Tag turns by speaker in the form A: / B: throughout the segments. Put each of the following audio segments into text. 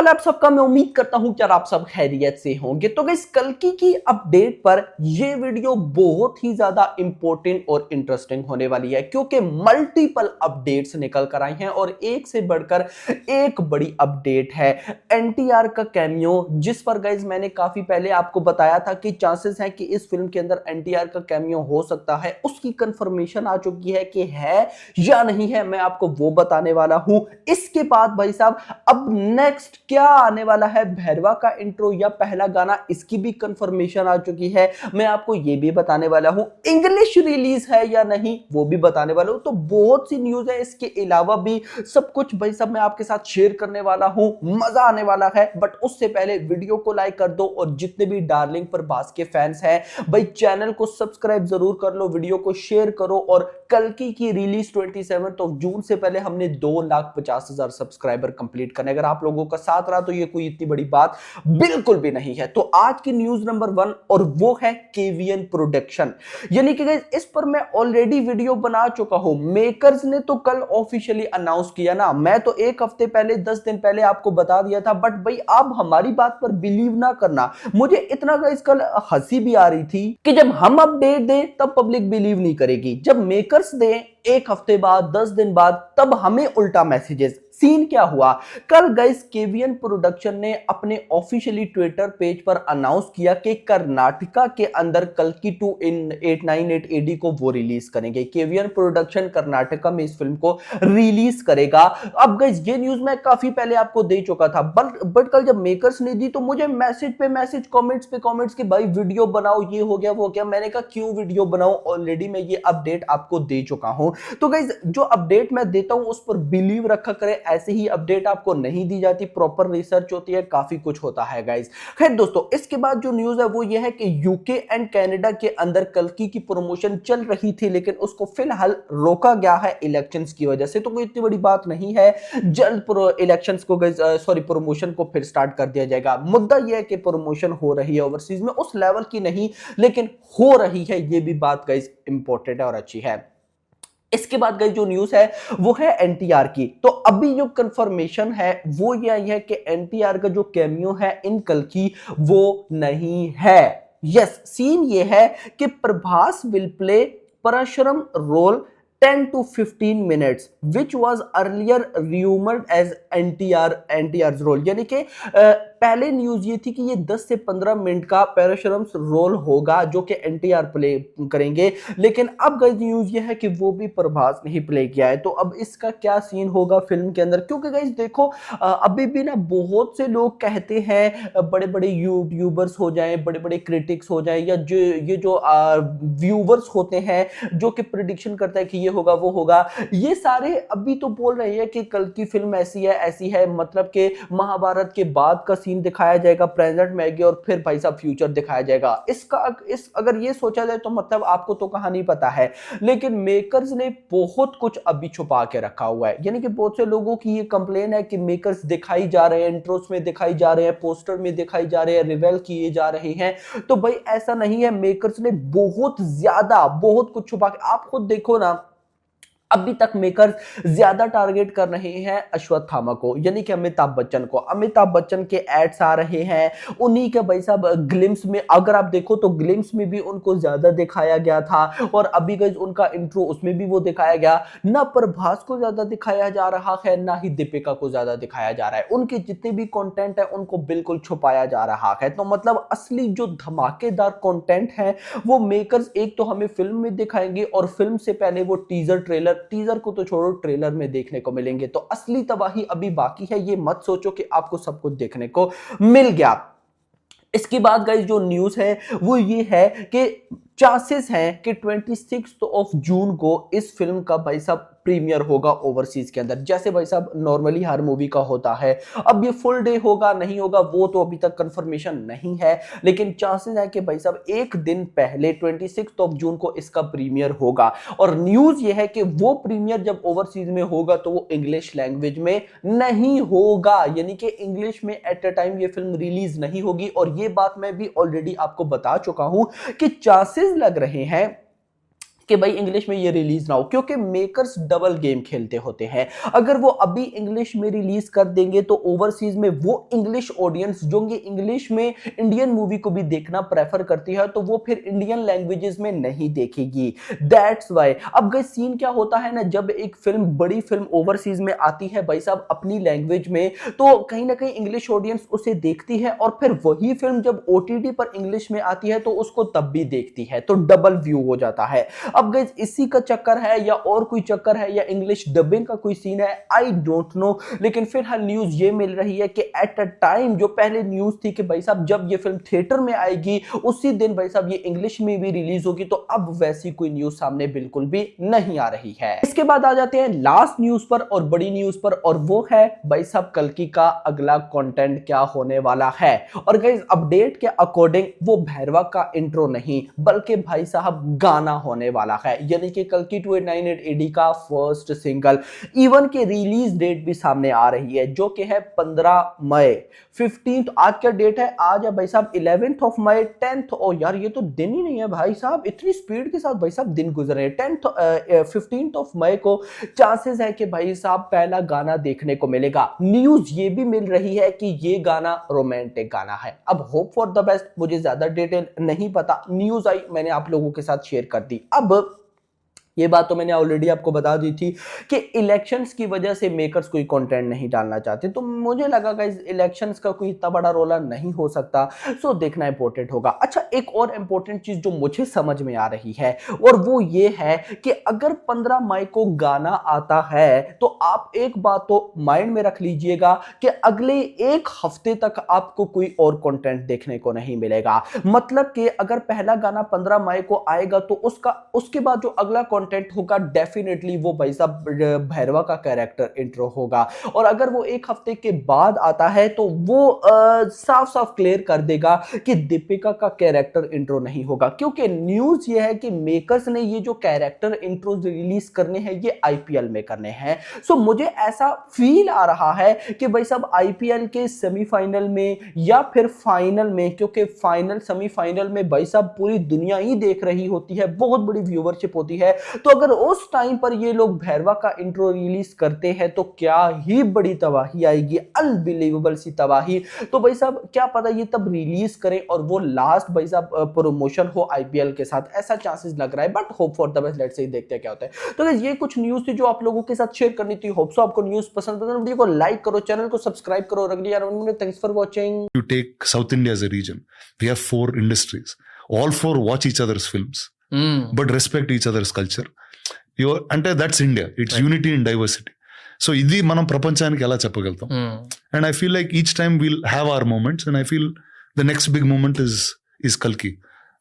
A: हाल है आप सबका। मैं उम्मीद करता हूं कि यार आप सब खैरियत से होंगे। तो गाइस कल्कि की अपडेट पर ये वीडियो बहुत ही ज्यादा इंपॉर्टेंट और इंटरेस्टिंग होने वाली है, क्योंकि मल्टीपल अपडेट्स निकल कर आई हैं और एक से बढ़कर एक बड़ी अपडेट है एनटीआर का कैमियो, जिस पर गाइस मैंने काफी पहले आपको बताया था कि चांसेस हैं कि इस फिल्म के अंदर एनटीआर का कैमियो हो सकता है। उसकी कंफर्मेशन आ चुकी है कि है या नहीं है, मैं आपको वो बताने वाला हूं। इसके बाद भाई साहब अब नेक्स्ट क्या आने वाला है, भैरवा का इंट्रो या पहला गाना, इसकी भी कंफर्मेशन आ चुकी है। मैं आपको ये भी बताने वाला हूं इंग्लिश रिलीज है या नहीं, वो भी बताने वाला हूं। तो बहुत सी न्यूज है, इसके अलावा भी सब कुछ भाई साहब मैं आपके साथ शेयर करने वाला हूं। मजा आने वाला है। बट उससे पहले वीडियो को लाइक कर दो और जितने भी डार्लिंग प्रभास के फैंस हैं भाई चैनल को सब्सक्राइब जरूर कर लो, वीडियो को शेयर करो। और कल्कि की रिलीज 27 जून से पहले हमने 2,50,000 सब्सक्राइबर कंप्लीट करने, अगर आप लोगों का साथ रहा तो ये कोई इतनी बड़ी बात बिल्कुल भी नहीं है। तो आज की न्यूज नंबर 1 और वो है केवीएन प्रोडक्शन, यानी कि इस पर मैं ऑलरेडी वीडियो बना चुका हूं। मेकर्स ने तो कल ऑफिशियली अनाउंस किया ना, मैं तो एक हफ्ते पहले 10 दिन पहले आपको बता दिया था। बट भाई आप हमारी बात पर बिलीव ना करना, मुझे इतना गाइस कल हंसी भी आ रही थी कि जब हम अपडेट दें तब पब्लिक बिलीव नहीं करेगी, जब मेकर्स दें एक हफ्ते बाद 10 दिन बाद तब हमें उल्टा मैसेजेस। सीन क्या हुआ, कल गाइस केवीएन प्रोडक्शन ने अपने ऑफिशियली ट्विटर पेज पर अनाउंस किया कि कर्नाटका के अंदर कल्कि 2 इन 898 एडी को वो रिलीज करेंगे। केवीएन प्रोडक्शन कर्नाटका में इस फिल्म को रिलीज करेगा। अब गाइस ये न्यूज मैं काफी पहले आपको दे चुका था, बट कल जब मेकर्स ने दी तो मुझे मैसेज पे मैसेज, कमेंट्स पे कमेंट्स कि भाई वीडियो बनाओ, ये हो गया वो हो गया। मैंने कहा क्यों वीडियो बनाऊं, ऑलरेडी मैं ये अपडेट आपको दे चुका हूं। तो गाइस जो अपडेट मैं देता हूं उस पर बिलीव रखा करें, ऐसे ही अपडेट आपको नहीं दी जाती, प्रॉपर रिसर्च होती है, काफी कुछ होता है गाइस। खैर दोस्तों, इसके बाद जो न्यूज है वो ये है कि यूके एंड कनाडा के अंदर कल्कि की प्रमोशन चल रही थी, लेकिन उसको फिलहाल रोका गया है इलेक्शंस की वजह से। तो कोई इतनी बड़ी बात नहीं है, जल्द इलेक्शंस को प्रमोशन को फिर स्टार्ट कर दिया जाएगा। मुद्दा यह है कि प्रमोशन हो रही है ओवरसीज में, उस लेवल की नहीं लेकिन हो रही है, ये भी बात गाइस इंपॉर्टेंट है और अच्छी है। इसके बाद गाइस जो न्यूज है वो है एनटीआर की। तो अभी जो कंफर्मेशन है वो ये आई है कि एनटीआर का जो कैमियो है इन कल्कि वो नहीं है। यस, सीन ये है कि Prabhas will play Parashuram role 10 to 15 minutes which was earlier rumored as NTR's role, यानी कि पहले न्यूज ये थी कि ये 10 से 15 मिनट का परशुराम रोल होगा जो कि एनटीआर प्ले करेंगे, लेकिन अब गाइस न्यूज ये है कि वो भी प्रभास ने ही प्ले किया है। तो अब इसका क्या सीन होगा फिल्म के अंदर, क्योंकि गाइस देखो अभी भी ना बहुत से लोग कहते हैं, बड़े बड़े यूट्यूबर्स हो जाएं, बड़े बड़े क्रिटिक्स हो जाएं, या जो व्यूवर्स होते हैं जो कि प्रिडिक्शन करता है कि ये होगा वो होगा, ये सारे अभी तो बोल रहे हैं कि कल की फिल्म ऐसी है, मतलब कि महाभारत के बाद का सीन दिखाया जाएगा प्रेजेंट में आएगी और फिर भाई साहब फ्यूचर दिखाया जाएगा। अगर ये सोचा जाए तो मतलब आपको तो कहानी पता है, लेकिन मेकर्स ने बहुत कुछ अभी छुपा के रखा हुआ है। यानी कि बहुत से लोगों की ये कंप्लेन है कि मेकर्स दिखाई जा रहे हैं, इंट्रोस में दिखाई जा रहे हैं, पोस्टर में दिखाई जा रहे हैं, रिवेल किए जा रहे हैं। तो भाई ऐसा नहीं है, मेकर्स ने बहुत ज्यादा बहुत कुछ छुपा के, आप खुद देखो ना, अभी तक मेकर्स ज्यादा टारगेट कर रहे हैं अश्वत्थामा को, यानी कि अमिताभ बच्चन को। अमिताभ बच्चन के एड्स आ रहे हैं उन्हीं के भाई साहब ग्लिम्स में, अगर आप देखो तो ग्लिम्स में भी उनको ज्यादा दिखाया गया था, और अभी गाइस उनका इंट्रो उसमें भी वो दिखाया गया। ना प्रभास को ज्यादा दिखाया जा रहा है, ना ही दीपिका को ज्यादा दिखाया जा रहा है, उनके जितने भी कंटेंट है उनको बिल्कुल छुपाया जा रहा है। तो मतलब असली जो धमाकेदार कंटेंट है वो मेकर्स एक तो हमें फिल्म में दिखाएंगे, और फिल्म से पहले वो टीजर को तो छोड़ो, ट्रेलर में देखने को मिलेंगे। तो असली तबाही अभी बाकी है, ये मत सोचो कि आपको सब कुछ देखने को मिल गया। इसके बाद गाइस जो न्यूज है वो ये है कि चांसेस हैं कि 26 जून को इस फिल्म का भाई साहब प्रीमियर होगा ओवरसीज के अंदर, जैसे भाई साहब नॉर्मली हर मूवी का होता है। अब ये फुल डे होगा नहीं होगा वो तो अभी तक कंफर्मेशन नहीं है, लेकिन चांसेस है कि भाई साहब एक दिन पहले 26 जून को इसका प्रीमियर होगा। और न्यूज ये है कि वो प्रीमियर जब ओवरसीज में होगा तो वो इंग्लिश लैंग्वेज में नहीं होगा, यानी कि इंग्लिश में एट अ टाइम ये फिल्म रिलीज नहीं होगी। और ये बात मैं भी ऑलरेडी आपको बता चुका हूं कि चांसेस लग रहे हैं कि भाई इंग्लिश में ये रिलीज ना हो, क्योंकि मेकर्स डबल गेम खेलते होते हैं। अगर वो अभी इंग्लिश में रिलीज कर देंगे तो ओवरसीज में वो इंग्लिश ऑडियंस जो इंग्लिश में इंडियन मूवी को भी देखना प्रेफर करती है, तो वो फिर इंडियन लैंग्वेजेस में नहीं देखेगी। दैट्स वाई अब गाइस सीन क्या होता है ना, जब एक फिल्म, बड़ी फिल्म ओवरसीज में आती है भाई साहब अपनी लैंग्वेज में, तो कहीं ना कहीं इंग्लिश ऑडियंस उसे देखती है, और फिर वही फिल्म जब ओटीटी पर इंग्लिश में आती है तो उसको तब भी देखती है, तो डबल व्यू हो जाता है। अब गाइस इसी का चक्कर है या और कोई चक्कर है या इंग्लिश डबिंग का कोई सीन है, आई डोंट नो, लेकिन फिलहाल न्यूज ये मिल रही है कि एट अ टाइम जो पहले न्यूज थी कि भाई साहब जब ये फिल्म थिएटर में आएगी उसी दिन भाई साहब ये इंग्लिश में भी रिलीज होगी, तो अब वैसी कोई न्यूज सामने बिल्कुल भी नहीं आ रही है। इसके बाद आ जाते हैं लास्ट न्यूज पर और बड़ी न्यूज पर, और वो है भाई साहब कल्कि का अगला कंटेंट क्या होने वाला है। और गाइस अपडेट के अकॉर्डिंग वो भैरवा का इंट्रो नहीं बल्कि भाई साहब गाना होने वाला है, यानी कि कल्कि 2898 एडी का फर्स्ट सिंगल। इवन के रिलीज डेट भी सामने आ रही है जो कि है 15 मई 15th। आज क्या डेट है? आज है भाई साहब 11th ऑफ मई 10th। ओ यार ये तो दिन ही नहीं है भाई साहब, इतनी स्पीड के साथ भाई साहब दिन गुजर रहे हैं। 15th ऑफ मई को चांसेस है कि भाई साहब पहला गाना देखने को मिलेगा। न्यूज ये भी मिल रही है कि ये गाना रोमांटिक गाना है। अब होप फॉर द बेस्ट, मुझे ज्यादा डिटेल नहीं पता, न्यूज आई मैंने आप लोगों के साथ शेयर कर दी। अब ये बात तो मैंने ऑलरेडी आपको बता दी थी कि इलेक्शंस की वजह से मेकर्स कोई कंटेंट नहीं डालना चाहते, तो मुझे लगा गाइस इलेक्शंस का कोई इतना बड़ा रोला नहीं हो सकता, सो देखना इंपॉर्टेंट होगा। अच्छा एक और इंपॉर्टेंट चीज जो मुझे समझ में आ रही है और वो ये है कि अगर 15 मई को गाना आता है तो आप एक बात तो माइंड में रख लीजिएगा कि अगले एक हफ्ते तक आपको कोई और कंटेंट देखने को नहीं मिलेगा। मतलब कि अगर पहला गाना 15 मई को आएगा तो उसके बाद जो अगला कंटेंट होगा डेफिनेटली वो भाई साहब भैरवा का कैरेक्टर इंट्रो होगा। और अगर वो एक हफ्ते के बाद आता है तो वो साफ साफ क्लियर कर देगा कि दीपिका का कैरेक्टर इंट्रो नहीं होगा, क्योंकि न्यूज ये है कि मेकर्स ने ये जो कैरेक्टर इंट्रो रिलीज करने हैं ये आईपीएल में करने हैं। सो मुझे ऐसा फील आ रहा है कि भाई साहब आईपीएल के सेमीफाइनल में या फिर फाइनल में, क्योंकि फाइनल सेमीफाइनल में भाई साहब पूरी दुनिया ही देख रही होती है, बहुत बड़ी व्यूवरशिप होती है, तो अगर उस टाइम पर ये लोग भैरवा का इंट्रो रिलीज करते हैं तो क्या ही बड़ी तबाही आएगी, अनबिलीवेबल सी तबाही। तो भाई साहब क्या पता ये तब रिलीज करें और वो लास्ट भाई साहब प्रमोशन हो आईपीएल के साथ, ऐसा चांसेस लग रहा है, but hope for the best, let's say देखते हैं क्या होता है। तो गाइस ये कुछ न्यूज थी जो आप लोगों के साथ शेयर करनी थी। होप सो आपको न्यूज पसंद है, वीडियो को लाइक करो, चैनल को सब्सक्राइब करो, और अगली यार thanks for watching.
B: You take South India as a region. We have 4 industries. All 4 watch each other's films, but respect each other's culture. అంటే that's India. It's right. Unity in diversity. So ఇది మనం ప్రపంచానికి ఎలా చెప్పగలుగుతాం? And I feel like each time we'll have our moments, and I feel the next big moment is Kalki.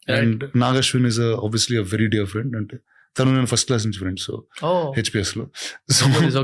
B: Right. And Nagashwin is obviously a very dear friend. And తను నేను first class నుంచి friends, so HPS లో. So